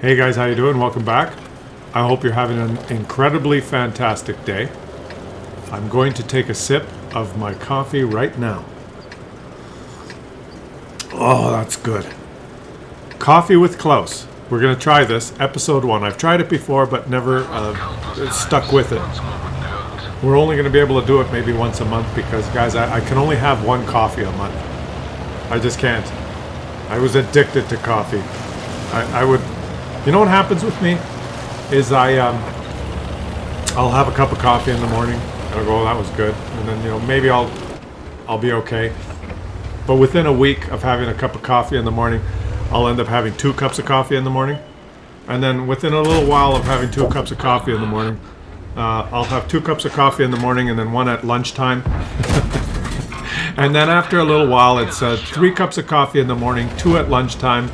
Hey guys, how you doing? Welcome back. I hope you're having an incredibly fantastic day. I'm going to take a sip of my coffee right now. Oh, that's good. Coffee with Claus. We're going to try this, episode 1. I've tried it before, but never stuck with it. We're only going to be able to do it maybe once a month because, guys, I can only have one coffee a month. I just can't. I was addicted to coffee. I would... You know what happens with me is I'll have a cup of coffee in the morning. I'll go, oh, that was good, and then maybe I'll be okay. But within a week of having a cup of coffee in the morning, I'll end up having 2 cups of coffee in the morning, and then within a little while of having 2 cups of coffee in the morning, I'll have 2 cups of coffee in the morning and then 1 at lunchtime. And then after a little while, it's 3 cups of coffee in the morning, 2 at lunchtime,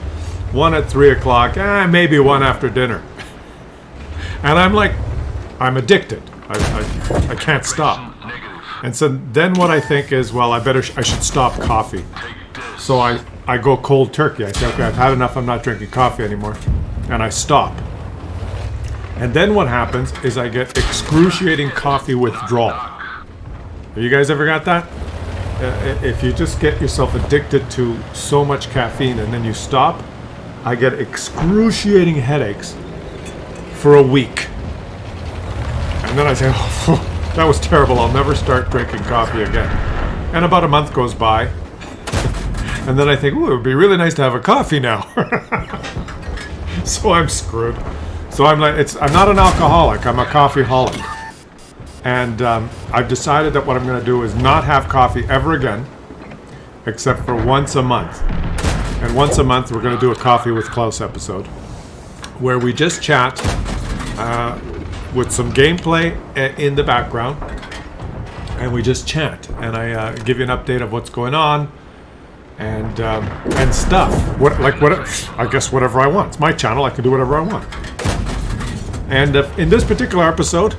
1 at 3 o'clock, maybe 1 after dinner. And I'm addicted. I can't stop. And so then what I think is, well, I should stop coffee. So I go cold turkey. I say, okay, I've had enough. I'm not drinking coffee anymore. And I stop. And then what happens is I get excruciating coffee withdrawal. Have you guys ever got that? If you just get yourself addicted to so much caffeine and then you stop, I get excruciating headaches for a week. And then I say, oh, that was terrible. I'll never start drinking coffee again. And about a month goes by. And then I think, oh, it would be really nice to have a coffee now. So I'm screwed. So I'm not an alcoholic. I'm a coffeeholic. And I've decided that what I'm going to do is not have coffee ever again, except for once a month. And once a month, we're going to do a Coffee with Claus episode where we just chat with some gameplay in the background, and we just chat. And I give you an update of what's going on and stuff. I guess whatever I want. It's my channel. I can do whatever I want. And in this particular episode,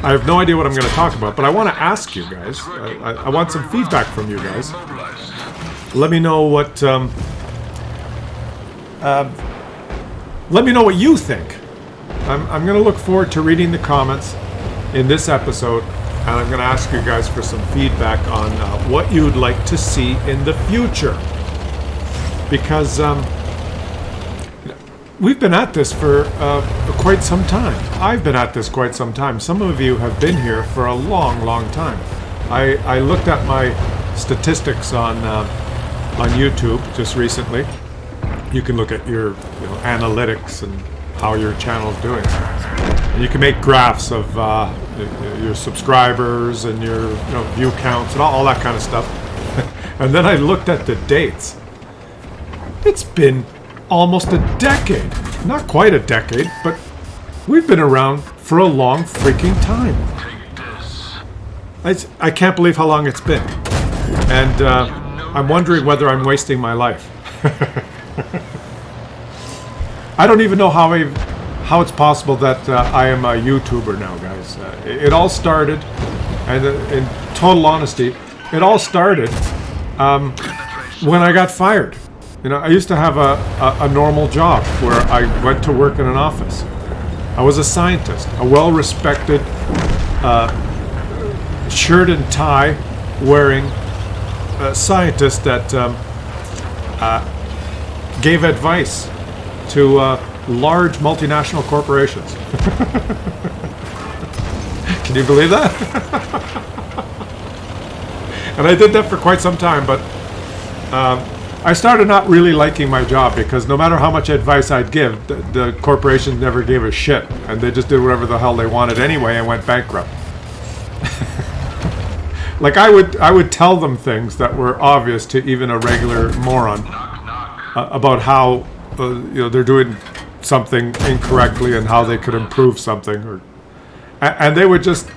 I have no idea what I'm going to talk about, but I want to ask you guys. I want some feedback from you guys. Let me know what. Let me know what you think. I'm going to look forward to reading the comments in this episode, and I'm going to ask you guys for some feedback on what you'd like to see in the future. Because we've been at this for quite some time. I've been at this quite some time. Some of you have been here for a long, long time. I looked at my statistics on YouTube just recently. You can look at your analytics and how your channel's doing. And you can make graphs of your subscribers and your view counts and all that kind of stuff. And then I looked at the dates. It's been almost a decade. Not quite a decade, but we've been around for a long freaking time. I can't believe how long it's been. And I'm wondering whether I'm wasting my life. I don't even know how it's possible that I am a YouTuber now, guys. It all started, and in total honesty, it all started when I got fired. I used to have a normal job where I went to work in an office. I was a scientist, a well-respected shirt and tie wearing scientist that gave advice to large multinational corporations. Can you believe that? And I did that for quite some time, but I started not really liking my job because no matter how much advice I'd give, the corporations never gave a shit, and they just did whatever the hell they wanted anyway and went bankrupt. Like I would tell them things that were obvious to even a regular moron about how they're doing something incorrectly and how they could improve something, and they would just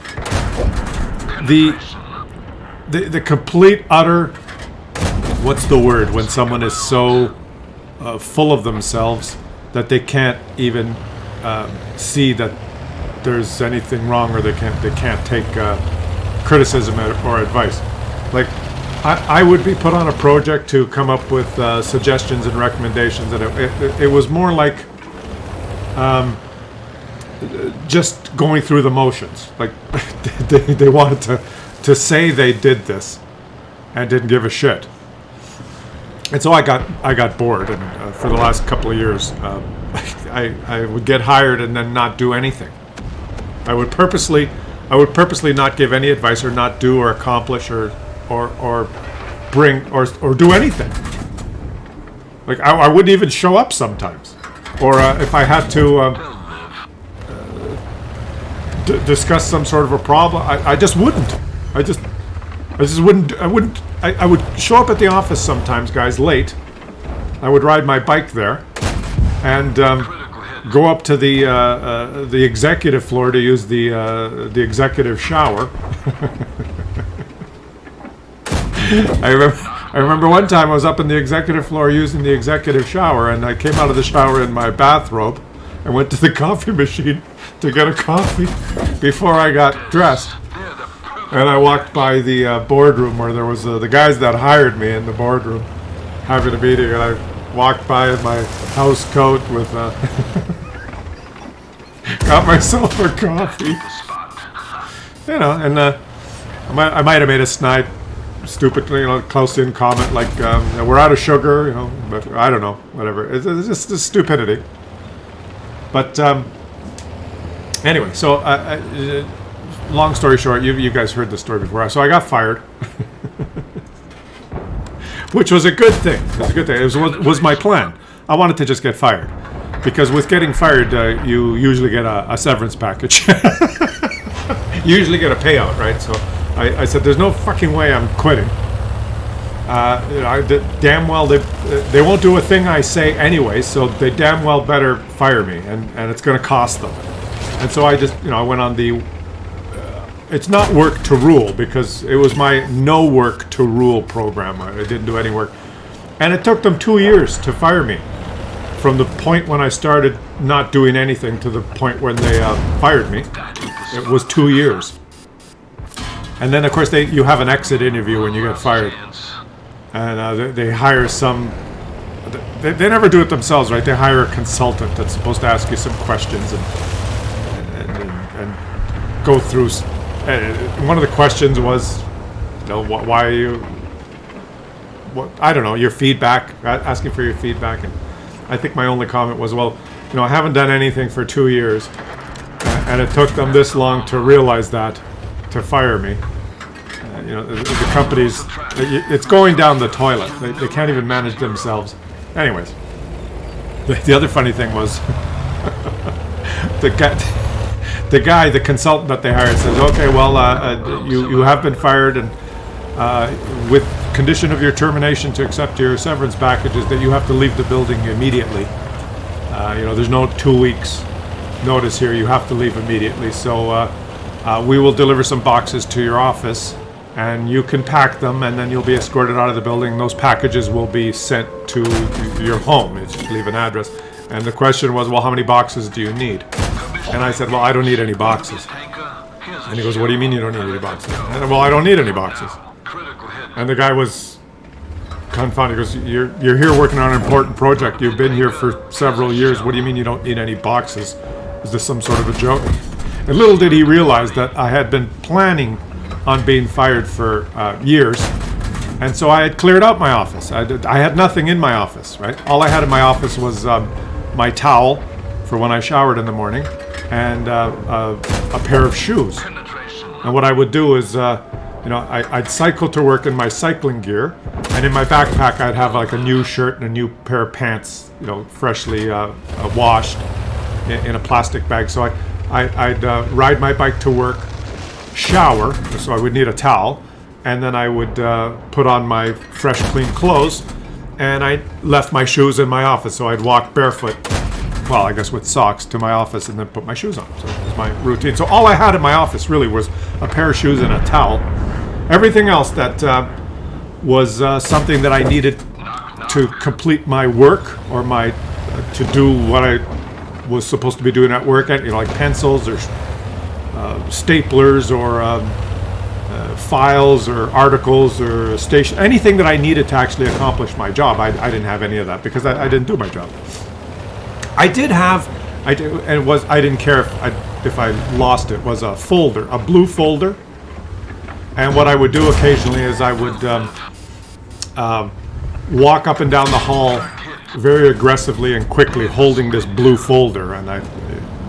the complete utter. What's the word when someone is so full of themselves that they can't even see that there's anything wrong, or they can't take criticism or advice. Like I would be put on a project to come up with suggestions and recommendations, and it was more like just going through the motions. Like they wanted to say they did this and didn't give a shit. And so I got bored, and for the last couple of years, I would get hired and then not do anything. I would purposely not give any advice, or not do or accomplish or bring or do anything. Like I wouldn't even show up sometimes, or if I had to discuss some sort of a problem, I just wouldn't. I just wouldn't. I would show up at the office sometimes, guys, late. I would ride my bike there, and go up to the executive floor to use the executive shower. I remember one time I was up in the executive floor using the executive shower, and I came out of the shower in my bathrobe and went to the coffee machine to get a coffee before I got dressed. And I walked by the boardroom where there was the guys that hired me in the boardroom having a meeting, and I walked by in my house coat with got myself a coffee. You know, and I might have made a snide, stupid, Clausian comment like, we're out of sugar, but I don't know, whatever. It's just the stupidity. But anyway, so long story short, you guys heard the story before. So I got fired, which was a good thing. It was a good thing. It was my plan. I wanted to just get fired, because with getting fired, you usually get a severance package. You usually get a payout, right? So I said, there's no fucking way I'm quitting. Damn well they won't do a thing I say anyway, so they damn well better fire me, and it's going to cost them. And so I just, I went on the it's not work to rule, because it was my no work to rule program. I didn't do any work, and it took them 2 years to fire me, from the point when I started not doing anything to the point when they fired me. It was 2 years. And then, of course, you have an exit interview when you get fired. And they hire some... They never do it themselves, right? They hire a consultant that's supposed to ask you some questions and go through... one of the questions was, why are you... I don't know, your feedback, asking for your feedback. And I think my only comment was, well, I haven't done anything for 2 years. And it took them this long to realize that, to fire me. The company's, it's going down the toilet. They can't even manage themselves. Anyways, the other funny thing was, the consultant that they hired says, okay, well, you have been fired, and with condition of your termination to accept your severance packages, that you have to leave the building immediately. There's no 2 weeks notice here. You have to leave immediately. So we will deliver some boxes to your office, and you can pack them, and then you'll be escorted out of the building. Those packages will be sent to your home. You just leave an address. And the question was, well, how many boxes do you need? And I said, well, I don't need any boxes. And he goes, what do you mean you don't need any boxes? And I said, well, I don't need any boxes. And the guy was confounded. He goes, you're here working on an important project. You've been here for several years. What do you mean you don't need any boxes? Is this some sort of a joke? And little did he realize that I had been planning on being fired for years. And so I had cleared out my office. I had nothing in my office, right? All I had in my office was my towel for when I showered in the morning, and a pair of shoes. And what I would do is, I'd cycle to work in my cycling gear, and in my backpack I'd have like a new shirt and a new pair of pants, freshly washed in a plastic bag. So I'd ride my bike to work, shower, so I would need a towel, and then I would put on my fresh, clean clothes, and I left my shoes in my office. So I'd walk barefoot, well, I guess with socks, to my office, and then put my shoes on. So it was my routine. So all I had in my office really was a pair of shoes and a towel. Everything else that was something that I needed to complete my work, or to do what I was supposed to be doing at work, like pencils or staplers or files or articles or station, anything that I needed to actually accomplish my job. I didn't have any of that, because I didn't do my job. I did have I didn't care if I lost it. It was a folder, a blue folder. And what I would do occasionally is I would walk up and down the hall very aggressively and quickly, holding this blue folder, and I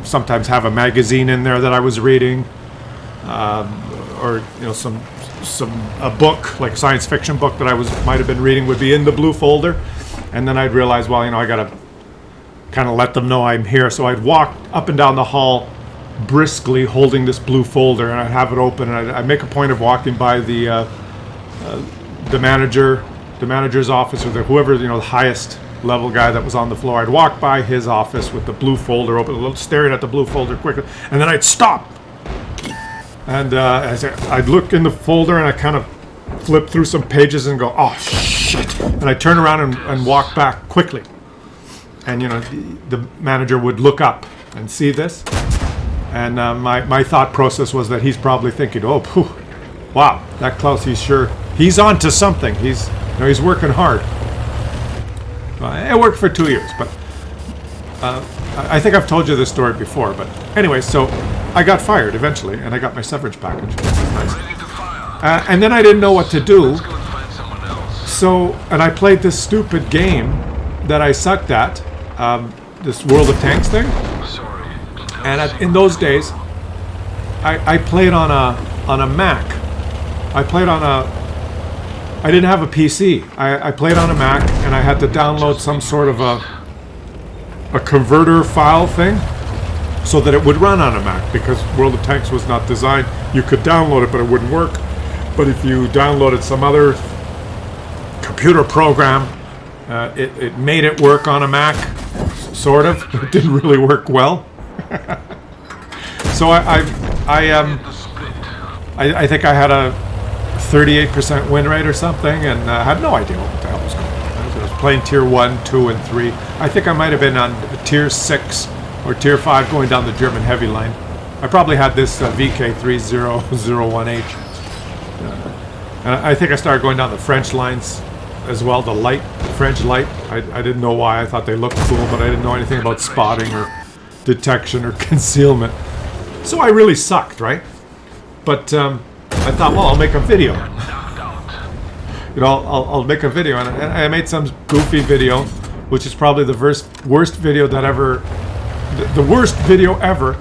sometimes have a magazine in there that I was reading, or a book, like a science fiction book that I might have been reading, would be in the blue folder, and then I'd realize, well, I gotta kind of let them know I'm here. So I'd walk up and down the hall briskly, holding this blue folder, and I'd have it open, and I'd make a point of walking by the manager's office, or whoever, the highest level guy that was on the floor. I'd walk by his office with the blue folder open, staring at the blue folder quickly, and then I'd stop. And I'd look in the folder, and I kind of flip through some pages and go, oh, shit. And I'd turn around and walk back quickly. And, the manager would look up and see this. And my thought process was that he's probably thinking, oh, phew, wow, that Klaus, he's on to something. He's working hard. It worked for 2 years, but I think I've told you this story before. But anyway, so I got fired eventually, and I got my severance package. Nice. And then I didn't know what to do. And I played this stupid game that I sucked at, this World of Tanks thing. And in those days, I played on a Mac. I didn't have a PC. I played on a Mac, and I had to download some sort of a converter file thing so that it would run on a Mac, because World of Tanks was not designed. You could download it, but it wouldn't work. But if you downloaded some other computer program, it made it work on a Mac, sort of. It didn't really work well. So I think I had a 38% win rate or something, and I had no idea what the hell was going on. I was playing tier 1, 2, and 3. I think I might have been on tier 6 or tier 5 going down the German heavy line. I probably had this VK3001H. And I think I started going down the French lines as well, the French light. I didn't know why. I thought they looked cool, but I didn't know anything about spotting or detection or concealment. So I really sucked, right? But I thought, well, I'll make a video. I'll make a video, and I made some goofy video, which is probably the worst video that ever, the worst video ever,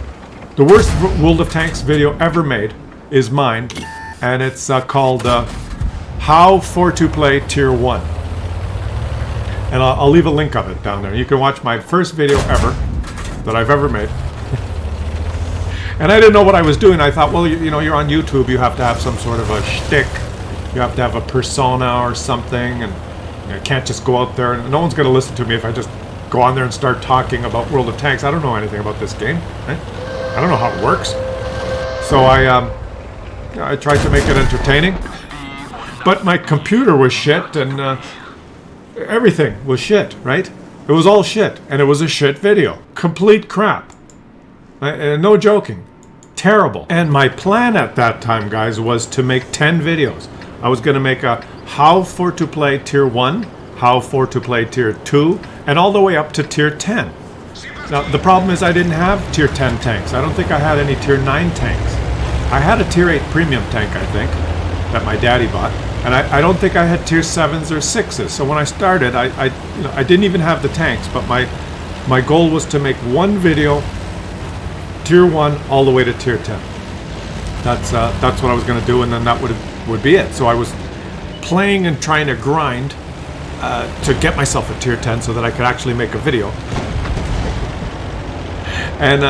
the worst World of Tanks video ever made is mine, and it's called How For To Play Tier 1. And I'll leave a link of it down there. You can watch my first video ever that I've ever made. And I didn't know what I was doing. I thought, well, you're on YouTube. You have to have some sort of a shtick. You have to have a persona or something, and you can't just go out there. And no one's going to listen to me if I just go on there and start talking about World of Tanks. I don't know anything about this game. Right? I don't know how it works. So I tried to make it entertaining, but my computer was shit, and everything was shit. Right? It was all shit, and it was a shit video. Complete crap. No joking. Terrible. And my plan at that time, guys, was to make 10 videos. I was going to make a How For To Play Tier 1, How For To Play Tier 2, and all the way up to Tier 10. Now, the problem is I didn't have Tier 10 tanks. I don't think I had any Tier 9 tanks. I had a Tier 8 premium tank, I think, that my daddy bought. And I don't think I had Tier 7s or 6s. So when I started, I didn't even have the tanks, but my goal was to make one video Tier 1 all the way to Tier 10. That's what I was going to do, and then that would be it. So I was playing and trying to grind to get myself a Tier 10 so that I could actually make a video. And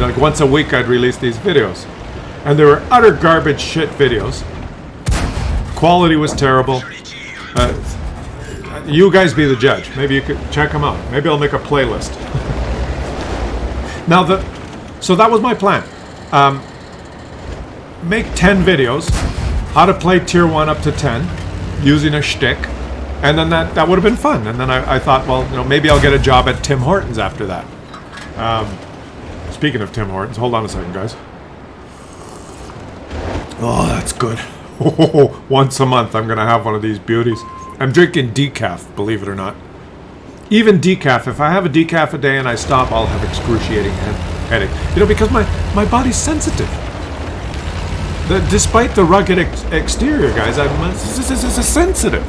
like once a week I'd release these videos, and they were utter garbage shit videos. Quality was terrible. You guys be the judge. Maybe you could check them out. Maybe I'll make a playlist. So that was my plan. Make 10 videos, how to play Tier 1 up to 10, using a shtick, and then that would have been fun. And then I thought, well, maybe I'll get a job at Tim Hortons after that. Speaking of Tim Hortons, hold on a second, guys. Oh, that's good. Once a month I'm going to have one of these beauties. I'm drinking decaf, believe it or not. Even decaf. If I have a decaf a day and I stop, I'll have excruciating headache. You know, because my body's sensitive. Despite the rugged exterior, guys, I'm sensitive.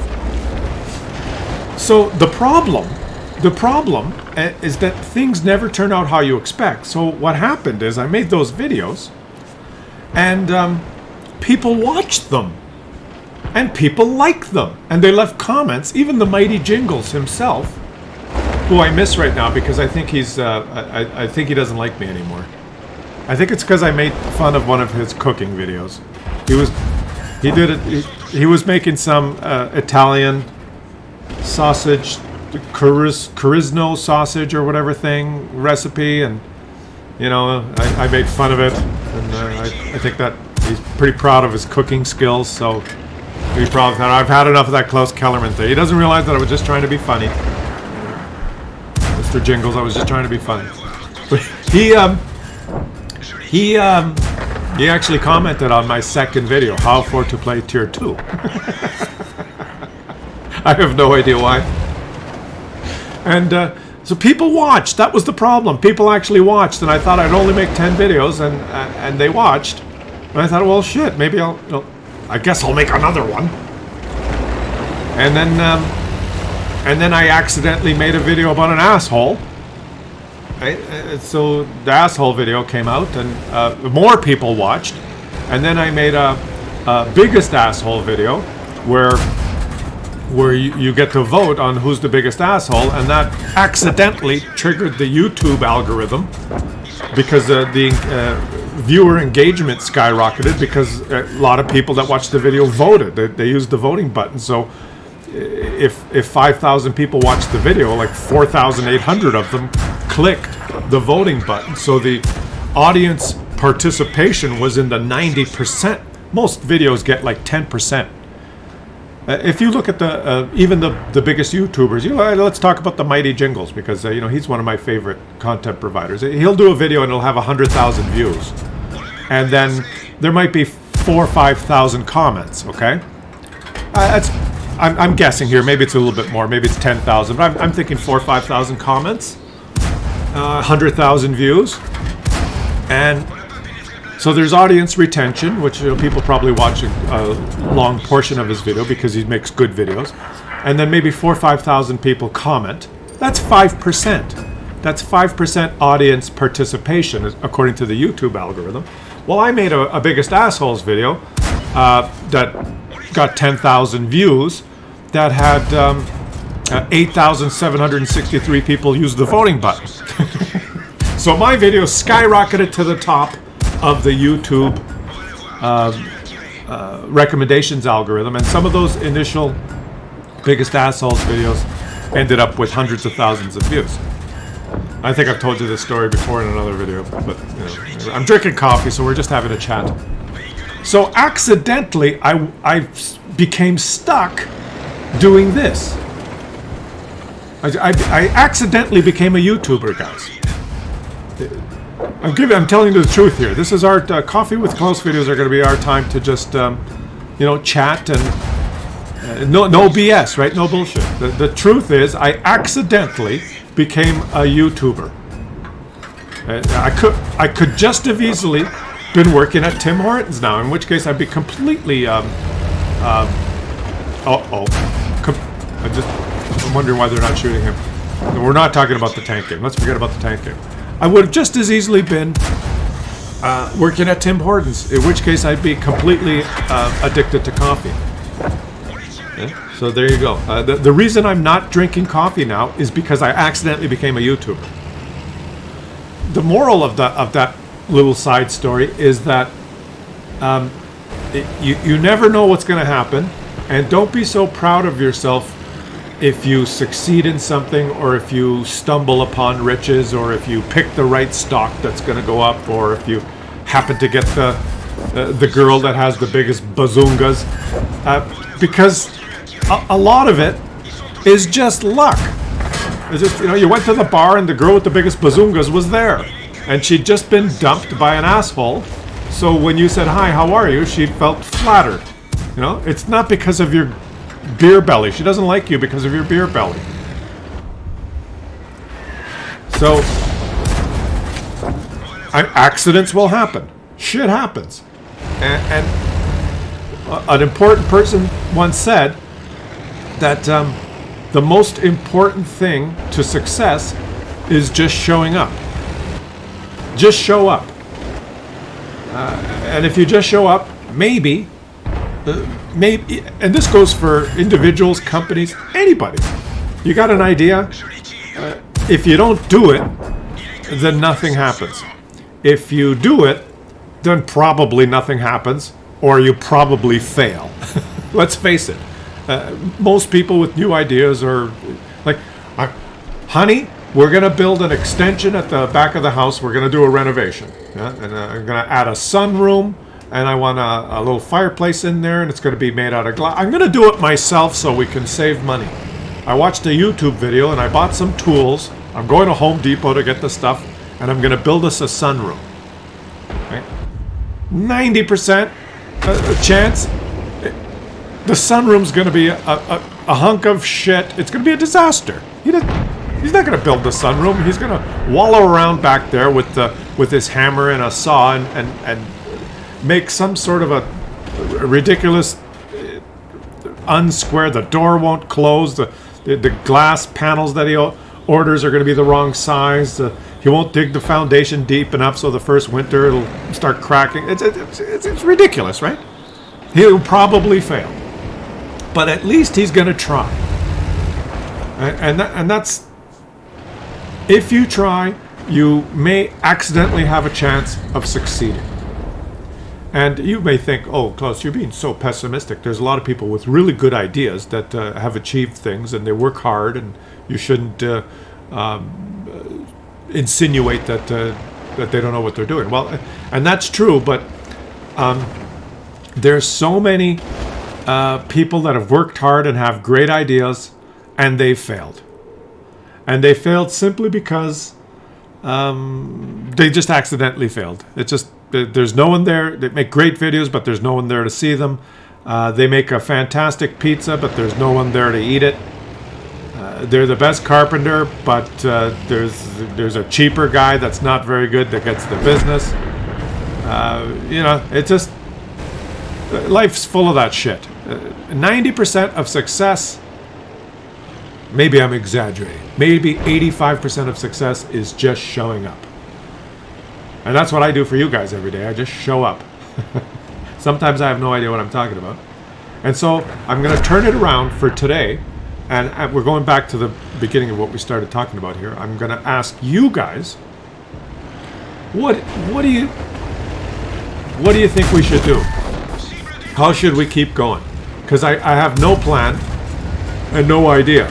So the problem is that things never turn out how you expect. So what happened is I made those videos, and people watched them, and people liked them, and they left comments. Even the Mighty Jingles himself, who I miss right now because I think he's I think he doesn't like me anymore. I think it's because I made fun of one of his cooking videos. He was making some Italian sausage, Carisno sausage or whatever thing recipe, and you know, I made fun of it, and I think that he's pretty proud of his cooking skills, so be proud of that. I've had enough of that Klaus Kellerman thing. He doesn't realize that I was just trying to be funny. Mr. Jingles, I was just trying to be funny. But he actually commented on my second video, how for to play tier 2. I have no idea why. And so people watched. That was the problem. People actually watched, and I thought I'd only make 10 videos, and they watched. And I thought, well, shit, maybe I guess I'll make another one. And then I accidentally made a video about an asshole. Right? So the asshole video came out, and more people watched. And then I made a biggest asshole video where you get to vote on who's the biggest asshole, and that accidentally triggered the YouTube algorithm because the viewer engagement skyrocketed because a lot of people that watched the video voted. They used the voting button. So if 5,000 people watched the video, like 4,800 of them clicked the voting button. So the audience participation was in the 90%. Most videos get like 10%. If you look at even the biggest YouTubers, let's talk about the Mighty Jingles, because he's one of my favorite content providers. He'll do a video and it'll have 100,000 views, and then there might be 4,000 or 5,000 comments. Okay, I'm guessing here. Maybe it's a little bit more. Maybe it's 10,000, but I'm thinking 4,000 or 5,000 comments, 100,000 views, and so there's audience retention, which people probably watch a long portion of his video because he makes good videos. And then maybe 4,000 or 5,000 people comment. That's 5%. That's 5% audience participation, according to the YouTube algorithm. Well, I made a Biggest Assholes video that got 10,000 views, that had 8,763 people use the voting button. So my video skyrocketed to the top of the YouTube recommendations algorithm, and some of those initial Biggest Assholes videos ended up with hundreds of thousands of views. I think I've told you this story before in another video, but I'm drinking coffee, so we're just having a chat. So accidentally, I became stuck doing this. I accidentally became a YouTuber, guys. I'm telling you the truth here. This is our Coffee with Klaus videos are going to be our time to just, chat and no BS, right? No bullshit. The truth is, I accidentally became a YouTuber. I could just have easily been working at Tim Hortons now, in which case I'd be completely. I'm wondering why they're not shooting him. We're not talking about the tank game. Let's forget about the tank game. I would have just as easily been working at Tim Hortons, in which case I'd be completely addicted to coffee. Yeah? So there you go. The reason I'm not drinking coffee now is because I accidentally became a YouTuber. The moral of that little side story is that you never know what's going to happen, and don't be so proud of yourself if you succeed in something, or if you stumble upon riches, or if you pick the right stock that's going to go up, or if you happen to get the girl that has the biggest bazungas, because a lot of it is just luck. It's just, you went to the bar and the girl with the biggest bazungas was there, and she'd just been dumped by an asshole. So when you said, "Hi, how are you?" she felt flattered. It's not because of your beer belly. She doesn't like you because of your beer belly. So accidents will happen. Shit happens. And an important person once said that the most important thing to success is just showing up. Just show up. And if you just show up, maybe, and this goes for individuals, companies, anybody. You got an idea? If you don't do it, then nothing happens. If you do it, then probably nothing happens, or you probably fail. Let's face it. Most people with new ideas are like, honey, we're going to build an extension at the back of the house. We're going to do a renovation. Yeah? And I'm going to add a sunroom, and I want a little fireplace in there, and it's going to be made out of glass. I'm going to do it myself so we can save money. I watched a YouTube video, and I bought some tools. I'm going to Home Depot to get the stuff, and I'm going to build us a sunroom. Right? 90% chance the sunroom's going to be a hunk of shit. It's going to be a disaster. He's not going to build the sunroom. He's going to wallow around back there with his hammer and a saw and make some sort of a ridiculous unsquare. The door won't close. The glass panels that he orders are going to be the wrong size. He won't dig the foundation deep enough, so the first winter it'll start cracking. It's ridiculous, right? He'll probably fail, but at least he's going to try. And that's, if you try, you may accidentally have a chance of succeeding. And you may think, oh, Claus, you're being so pessimistic. There's a lot of people with really good ideas that have achieved things, and they work hard, and you shouldn't insinuate that they don't know what they're doing. Well, and that's true, but there's so many people that have worked hard and have great ideas, and they failed. And they failed simply because they just accidentally failed. It's just, there's no one there. They make great videos, but there's no one there to see them. They make a fantastic pizza, but there's no one there to eat it. They're the best carpenter, but there's a cheaper guy that's not very good that gets the business. It's just, life's full of that shit. 90% of success, maybe I'm exaggerating, maybe 85% of success is just showing up. And that's what I do for you guys every day. I just show up. Sometimes I have no idea what I'm talking about. And so I'm going to turn it around for today. And we're going back to the beginning of what we started talking about here. I'm going to ask you guys, what do you think we should do? How should we keep going? Because I have no plan and no idea.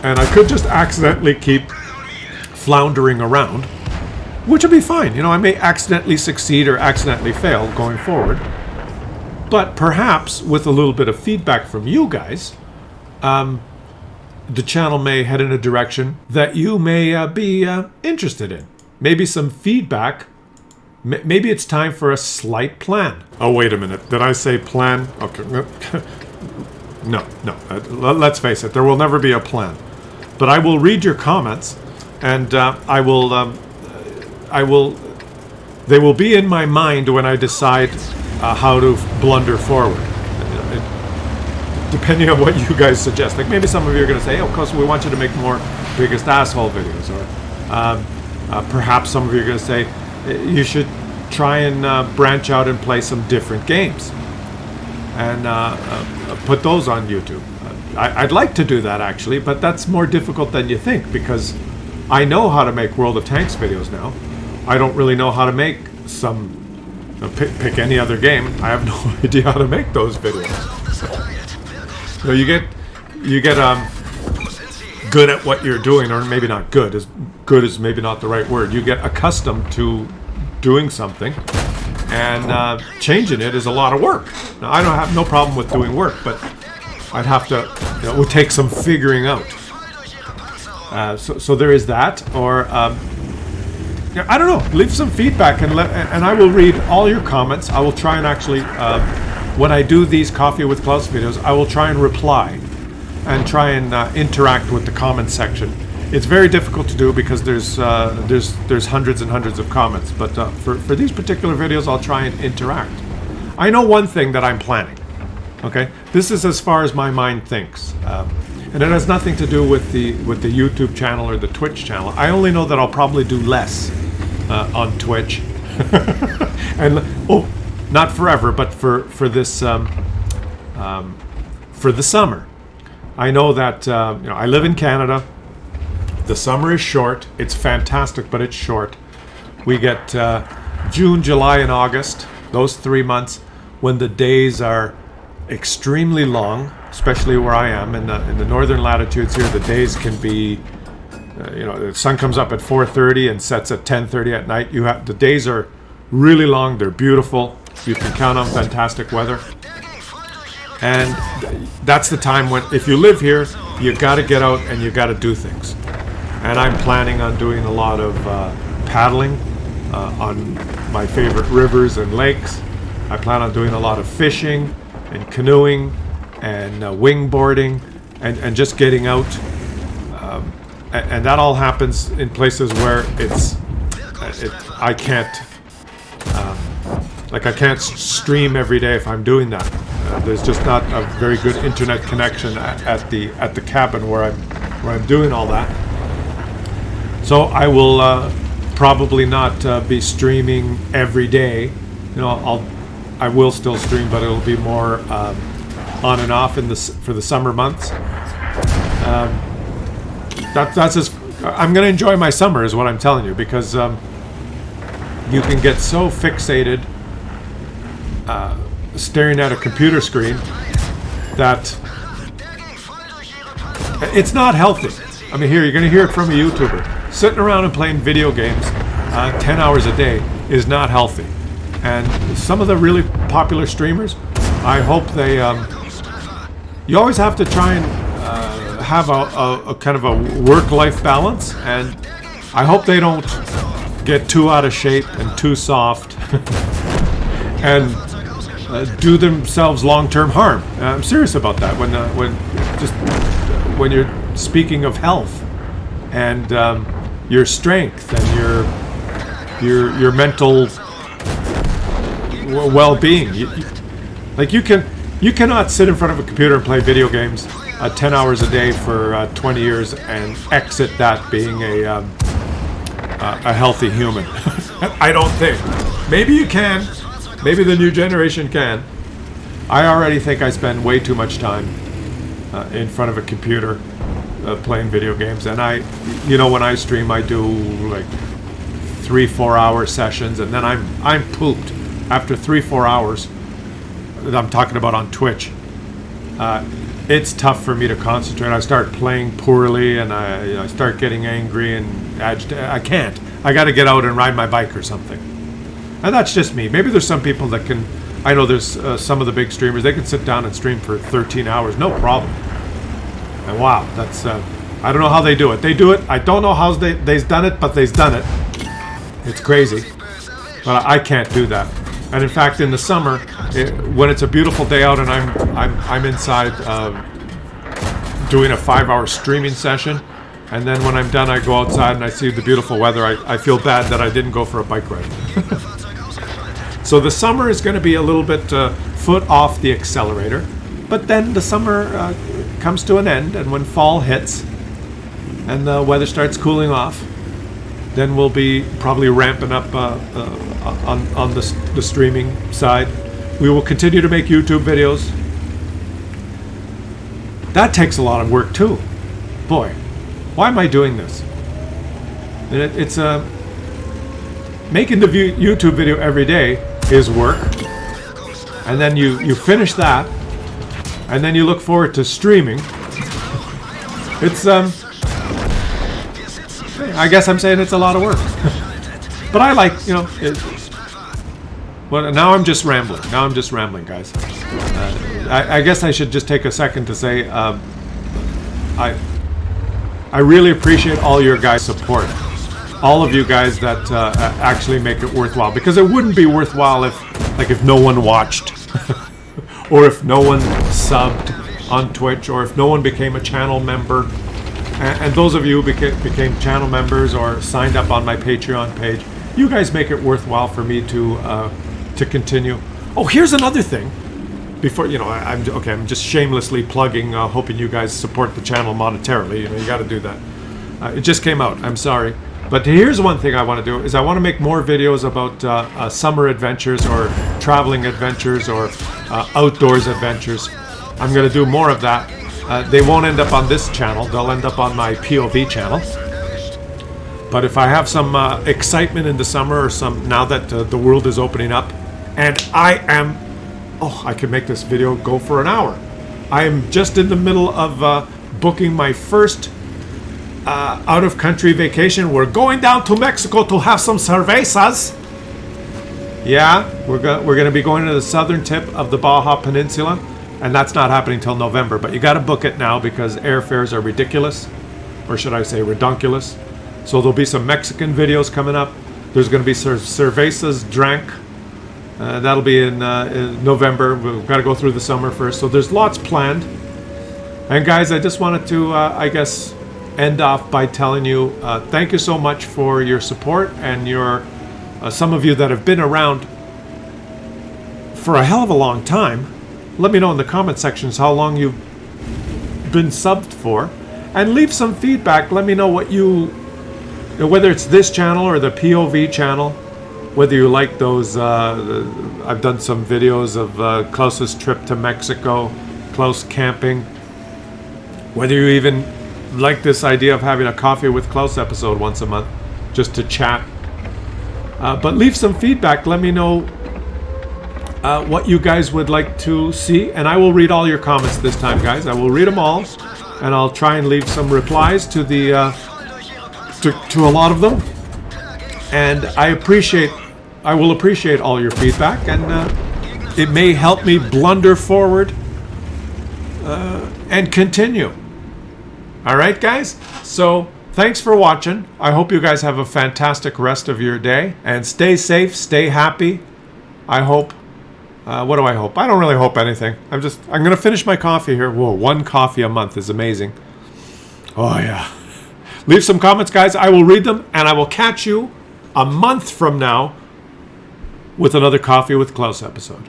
And I could just accidentally keep floundering around, which would be fine. I may accidentally succeed or accidentally fail going forward. But perhaps with a little bit of feedback from you guys, the channel may head in a direction that you may be interested in. Maybe some feedback. Maybe it's time for a slight plan. Oh, wait a minute. Did I say plan? Okay. No. Let's face it. There will never be a plan. But I will read your comments, and I will. They will be in my mind when I decide how to blunder forward. Depending on what you guys suggest. Like maybe some of you are going to say, oh, because we want you to make more biggest asshole videos. Or perhaps some of you are going to say, you should try and branch out and play some different games. And put those on YouTube. I'd like to do that actually, but that's more difficult than you think because I know how to make World of Tanks videos now. I don't really know how to make some, pick any other game. I have no idea how to make those videos. So you get good at what you're doing, or maybe not good. As good is maybe not the right word. You get accustomed to doing something, and changing it is a lot of work. Now I don't have no problem with doing work, but I'd have to. It would take some figuring out. So there is that, or I don't know. Leave some feedback, and I will read all your comments. I will try and actually. When I do these Coffee with Claus videos, I will try and reply and try and interact with the comment section It's very difficult to do because there's hundreds and hundreds of comments. But for these particular videos, I'll try and interact. I know one thing that I'm planning. Okay, this is as far as my mind thinks, and it has nothing to do with the YouTube channel or the Twitch channel. I only know that I'll probably do less on Twitch, and not forever, but for this for the summer. I know that I live in Canada. The summer is short. It's fantastic, but it's short. We get June, July, and August. Those 3 months when the days are extremely long, especially where I am in the northern latitudes here. The days can be, the sun comes up at 4:30 and sets at 10:30 at night. The days are really long. They're beautiful. You can count on fantastic weather. And that's the time when, if you live here, you got to get out and you got to do things. And I'm planning on doing a lot of paddling on my favorite rivers and lakes. I plan on doing a lot of fishing and canoeing and wingboarding and just getting out. And that all happens in places where I can't I can't stream every day if I'm doing that. There's just not a very good internet connection at the cabin where I'm doing all that. So I will probably not be streaming every day. I will still stream, but it'll be more on and off for the summer months. That's just, I'm going to enjoy my summer, is what I'm telling you, because you can get so fixated staring at a computer screen that it's not healthy. I mean, here, you're going to hear it from a YouTuber. Sitting around and playing video games 10 hours a day is not healthy. And some of the really popular streamers, I hope they... you always have to try and have a kind of a work-life balance, and I hope they don't get too out of shape and too soft and do themselves long-term harm. I'm serious about that. When you're speaking of health and your strength and your mental well-being, you cannot sit in front of a computer and play video games 10 hours a day for 20 years and exit that being a healthy human. I don't think. Maybe you can. Maybe the new generation can. I already think I spend way too much time in front of a computer playing video games. And when I stream, I do like 3-4 hour sessions, and then I'm pooped after 3-4 hours. I'm talking about on Twitch. It's tough for me to concentrate. I start playing poorly, and I start getting angry and agitated. I can't. I got to get out and ride my bike or something. And that's just me. Maybe there's some people that can. I know there's some of the big streamers. They can sit down and stream for 13 hours, no problem. And wow, that's. I don't know how they do it. They do it. I don't know how they've done it, but they've done it. It's crazy, but I can't do that. And in fact, in the summer, when it's a beautiful day out and I'm inside doing a 5-hour streaming session, and then when I'm done, I go outside and I see the beautiful weather. I feel bad that I didn't go for a bike ride. So the summer is going to be a little bit foot off the accelerator, but then the summer comes to an end, and when fall hits and the weather starts cooling off, then we'll be probably ramping up on the streaming side. We will continue to make YouTube videos. That takes a lot of work too. Boy, why am I doing this? It's making the YouTube video every day is work, and then you finish that, and then you look forward to streaming. It's I guess I'm saying it's a lot of work. But I like, well, now I'm just rambling. Guys. I guess I should just take a second to say I really appreciate all your guys' support. All of you guys that actually make it worthwhile. Because it wouldn't be worthwhile if no one watched. Or if no one subbed on Twitch. Or if no one became a channel member. And those of you who became channel members or signed up on my Patreon page, you guys make it worthwhile for me to continue. Oh, here's another thing. Before, I'm just shamelessly plugging, hoping you guys support the channel monetarily. You got to do that. It just came out. I'm sorry. But here's one thing I want to do is I want to make more videos about summer adventures or traveling adventures or outdoors adventures. I'm going to do more of that. They won't end up on this channel. They'll end up on my POV channel. But if I have some excitement in the summer or now that the world is opening up, and I could make this video go for an hour. I am just in the middle of booking my first out-of-country vacation. We're going down to Mexico to have some cervezas. Yeah, we're going to be going to the southern tip of the Baja Peninsula, and that's not happening till November. But you got to book it now because airfares are ridiculous, or should I say redonkulous. So there'll be some Mexican videos coming up. There's going to be cervezas drank. That'll be in November. We've got to go through the summer first. So there's lots planned. And guys, I just wanted to, end off by telling you thank you so much for your support and your some of you that have been around for a hell of a long time. Let me know in the comment sections how long you've been subbed for, and leave some feedback. Let me know what whether it's this channel or the POV channel, whether you like those. I've done some videos of Klaus's trip to Mexico, Klaus camping, whether you even like this idea of having a Coffee with Klaus episode once a month, just to chat. But leave some feedback. Let me know what you guys would like to see, and I will read all your comments this time, guys. I will read them all, and I'll try and leave some replies to the to a lot of them. And I will appreciate all your feedback, and it may help me blunder forward and continue. All right, guys? So thanks for watching. I hope you guys have a fantastic rest of your day, and stay safe, stay happy. I hope. What do I hope? I don't really hope anything. I'm going to finish my coffee here. Whoa, 1 coffee a month is amazing. Oh, yeah. Leave some comments, guys. I will read them, and I will catch you a month from now with another Coffee with Klaus episode.